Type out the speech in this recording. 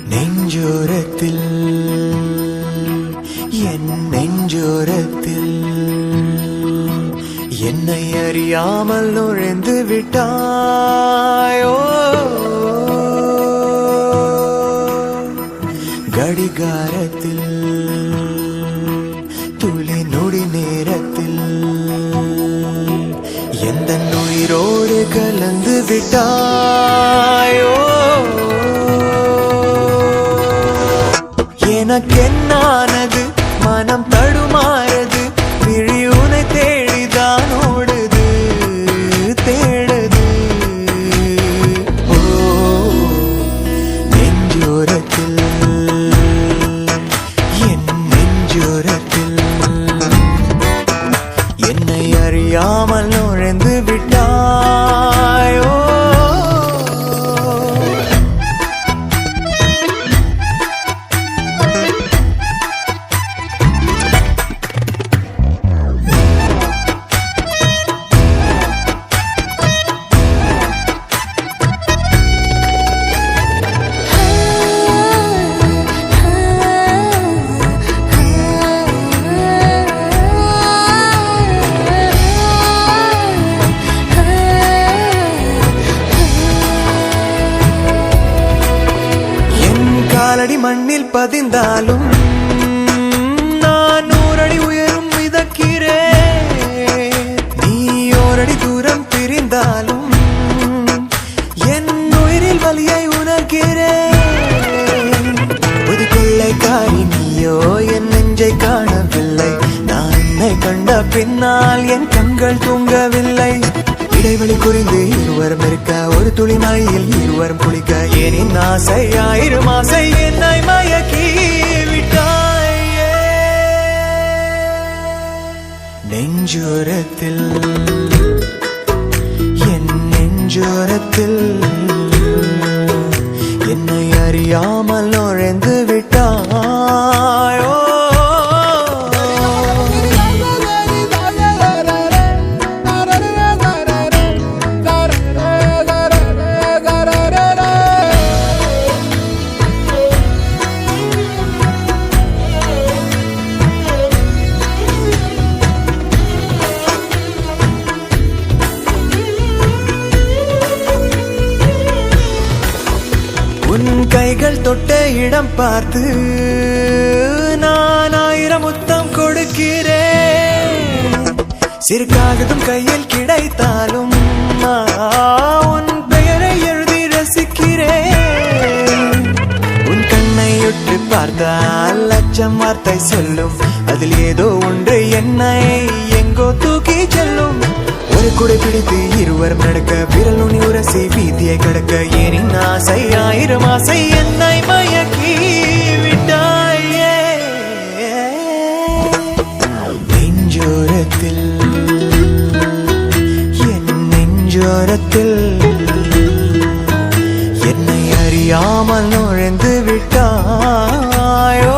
நெஞ்சோரத்தில் என் நெஞ்சோரத்தில் என்னை அறியாமல் நுழைந்து விட்டாயோ கடிகாரத்தில் துளி நொடி நேரத்தில் எந்த உயிரோடு கலந்து விட்டாயோ எனக்கென்னானது மனம் தடுமாறது விழி உனை தேடிதான் ஓடுது தேடுது ஓ நெஞ்சோரத்தில் என் நெஞ்சோரத்தில் என்னை அறியாமல் நுழைந்து விட்டாயோ காலடி மண்ணில் பதிந்தாலும் நான் 100 அடி உயரும் மிதக்கிறேன் நீ 1 அடி தூரம் பிரிந்தாலும் என் உயிரில் வலியை உணர்கிறேன் ஒரு கொள்ளைக்காரி நீயோ என் நெஞ்சை காணவில்லை நான் என்னை கண்ட பின்னால் என் கண்கள் தூங்கவில்லை இடைவெளி குறிந்து இருவரும் இருக்க ஒரு துளி மழையில் இருவரும் குளிக்க ஏனின் ஆசை 1000 ஆசை என்னை மயக்கி விட்டாயே நெஞ்சோரத்தில் என் நெஞ்சோரத்தில் என்னை அறியாமல் நுழைந்து விட்டாயோ உன் கைகள் தொட்ட இடம் பார்த்து நான் 1000 முத்தம் கொடுக்கிறேன் சிறு காகிதம் கையில் கிடைத்தாலும் உன் பெயரை எழுதி ரசிக்கிறேன் உன் கண்ணை ஒட்டு பார்த்தால் 1,00,000 வார்த்தை சொல்லும் அதில் ஏதோ ஒன்று என்னை எங்கோ தூக்கி செல்லும் ஒரு குடை பிடித்து இருவரும் நடக்க விரல் நுனி உரசி வீதியை கடக்க ஏனின் ஆசை 1000 ஆசை என்னை மயக்கி விட்டாயே நெஞ்சோரத்தில் என் நெஞ்சோரத்தில் என்னை அறியாமல் நுழைந்து விட்டாயோ